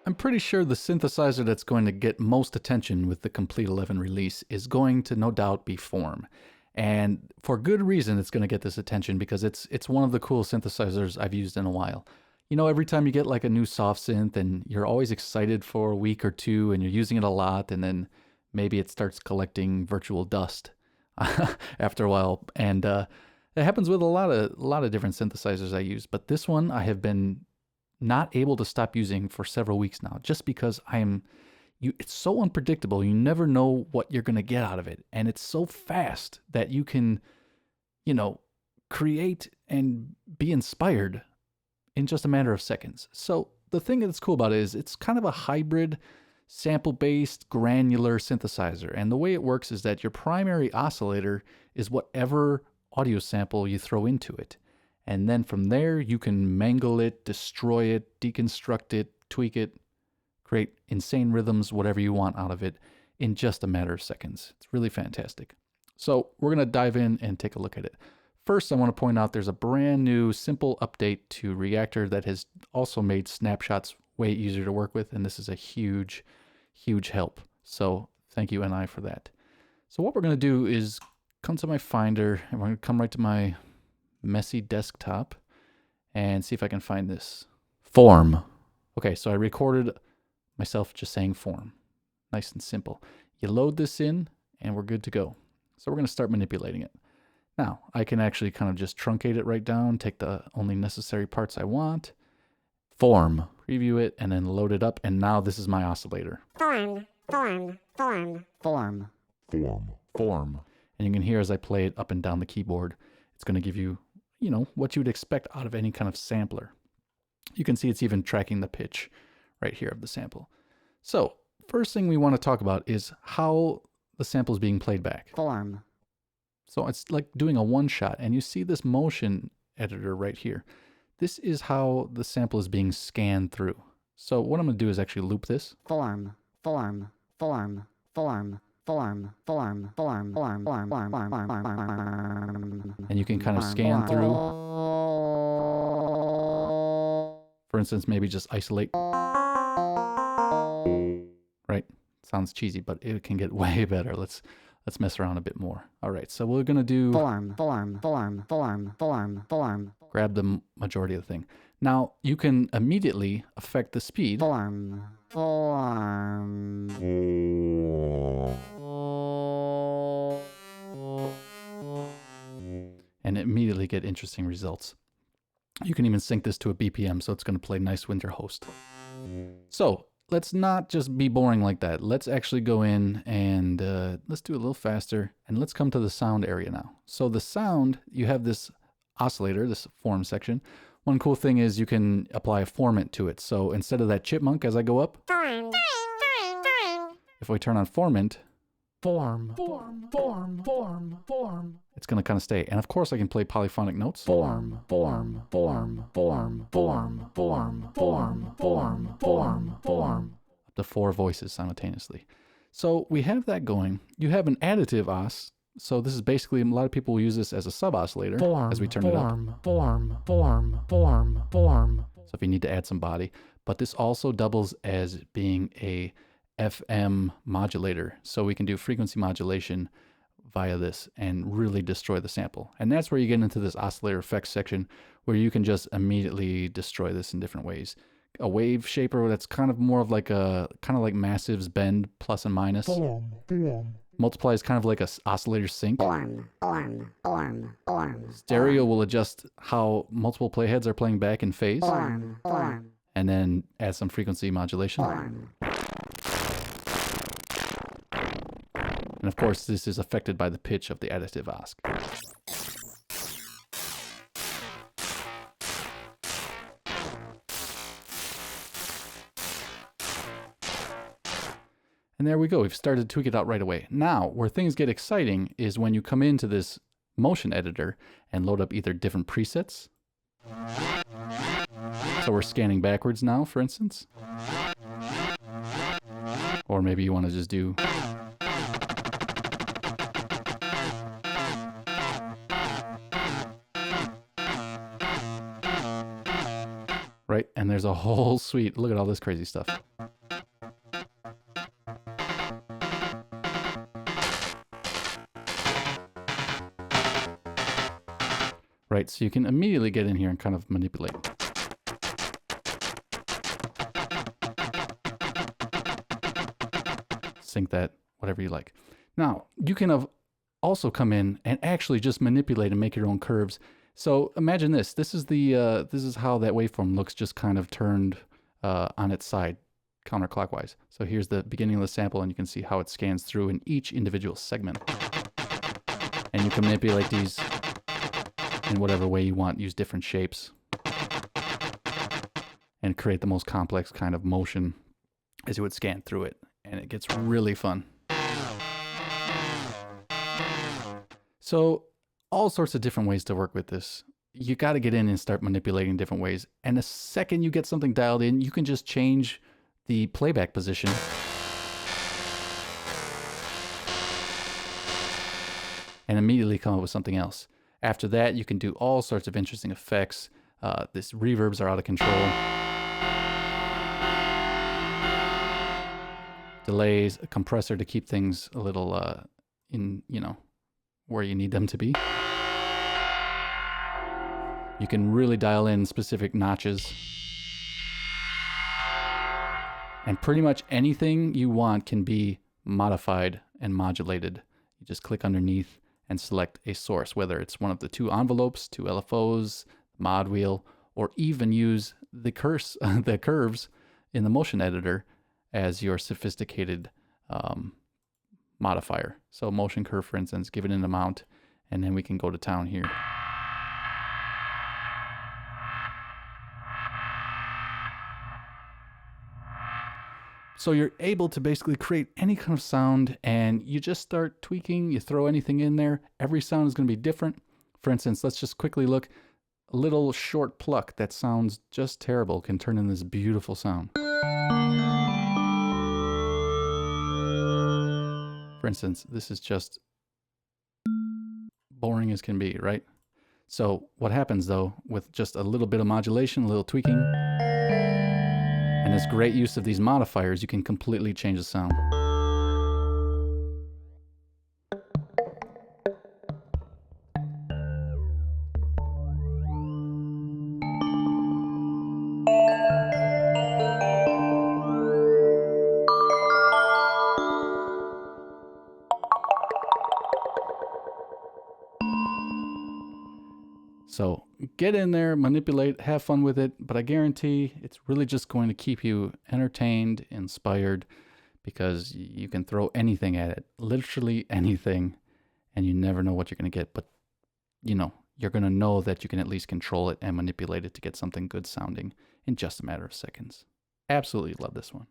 I'm pretty sure the synthesizer that's going to get most attention with the Complete 11 release is going to no doubt be Form. And for good reason it's going to get this attention because it's one of the coolest synthesizers I've used in a while. You know, every time you get like a new soft synth and you're always excited for a week or two and you're using it a lot and then maybe it starts collecting virtual dust after a while. And it happens with a lot of different synthesizers I use, but this one I have been not able to stop using for several weeks now, just because it's so unpredictable. You never know what you're going to get out of it. And it's so fast that you can, you know, create and be inspired in just a matter of seconds. So the thing that's cool about it is it's kind of a hybrid sample-based granular synthesizer. And the way it works is that your primary oscillator is whatever audio sample you throw into it. And then from there, you can mangle it, destroy it, deconstruct it, tweak it, create insane rhythms, whatever you want out of it in just a matter of seconds. It's really fantastic. So we're going to dive in and take a look at it. First, I want to point out there's a brand new simple update to Reactor that has also made snapshots way easier to work with. And this is a huge, huge help. So thank you, NI, for that. So what we're going to do is come to my Finder, and we're going to come right to my messy desktop and see if I can find this. Form. Okay, so I recorded myself just saying form. Nice and simple. You load this in and we're good to go. So we're going to start manipulating it. Now, I can actually kind of just truncate it right down, take the only necessary parts I want, form, preview it, and then load it up. And now this is my oscillator. Form. And you can hear as I play it up and down the keyboard, it's going to give you, you know, what you would expect out of any kind of sampler. You can see it's even tracking the pitch right here of the sample. So first thing we want to talk about is how the sample is being played back. Form. So it's like doing a one shot, and you see this motion editor right here. This is how the sample is being scanned through. So what I'm going to do is actually loop this. Form. And you can kind of scan through. For instance, maybe just isolate. Right? Sounds cheesy, but it can get way better. Let's mess around a bit more. All right, so we're gonna do form. Grab the majority of the thing. Now you can immediately affect the speed. Form. And immediately get interesting results. You can even sync this to a BPM, so it's going to play nice with your host. So let's not just be boring like that. Let's actually go in and let's do it a little faster. And let's come to the sound area now. So the sound, you have this oscillator, this form section. One cool thing is you can apply a formant to it. So instead of that chipmunk as I go up, if we turn on formant, form. It's going to kind of stay. And of course I can play polyphonic notes. Up to 4 voices simultaneously. So we have that going. You have an additive os. So this is basically, a lot of people will use this as a sub oscillator as we turn it up. So if you need to add some body. But this also doubles as being a FM modulator. So we can do frequency modulation via this and really destroy the sample. And that's where you get into this oscillator effects section where you can just immediately destroy this in different ways. A wave shaper that's kind of more of like Massive's bend plus and minus. Multiply is kind of like a oscillator sync. Stereo will adjust how multiple playheads are playing back in phase. And then add some frequency modulation. And of course, this is affected by the pitch of the additive OSC. And there we go. We've started to tweak it out right away. Now, where things get exciting is when you come into this motion editor and load up either different presets. So we're scanning backwards now, for instance. Or maybe you want to just do... right? And there's a whole suite. Look at all this crazy stuff. Right, so you can immediately get in here and kind of manipulate. Sync that, whatever you like. Now, you can have also come in and actually just manipulate and make your own curves. So imagine this. This is how that waveform looks, just kind of turned on its side, counterclockwise. So here's the beginning of the sample, and you can see how it scans through in each individual segment. And you can manipulate these in whatever way you want. Use different shapes and create the most complex kind of motion as you would scan through it. And it gets really fun. So all sorts of different ways to work with this. You got to get in and start manipulating different ways. And the second you get something dialed in, you can just change the playback position and immediately come up with something else. After that, you can do all sorts of interesting effects. These reverbs are out of control. Delays, a compressor to keep things a little in, where you need them to be. You can really dial in specific notches. And pretty much anything you want can be modified and modulated. You just click underneath and select a source, whether it's one of the two envelopes, two LFOs, mod wheel, or even use the curves in the motion editor as your sophisticated modifier. So motion curve, for instance, give it an amount, and then we can go to town here. So you're able to basically create any kind of sound, and you just start tweaking, you throw anything in there. Every sound is going to be different. For instance, let's just quickly look. A little short pluck that sounds just terrible can turn in this beautiful sound. For instance, this is just boring as can be, right? So what happens though, with just a little bit of modulation, a little tweaking, and this great use of these modifiers, you can completely change the sound. So get in there, manipulate, have fun with it, but I guarantee it's really just going to keep you entertained, inspired, because you can throw anything at it, literally anything, and you never know what you're going to get. But, you're going to know that you can at least control it and manipulate it to get something good sounding in just a matter of seconds. Absolutely love this one.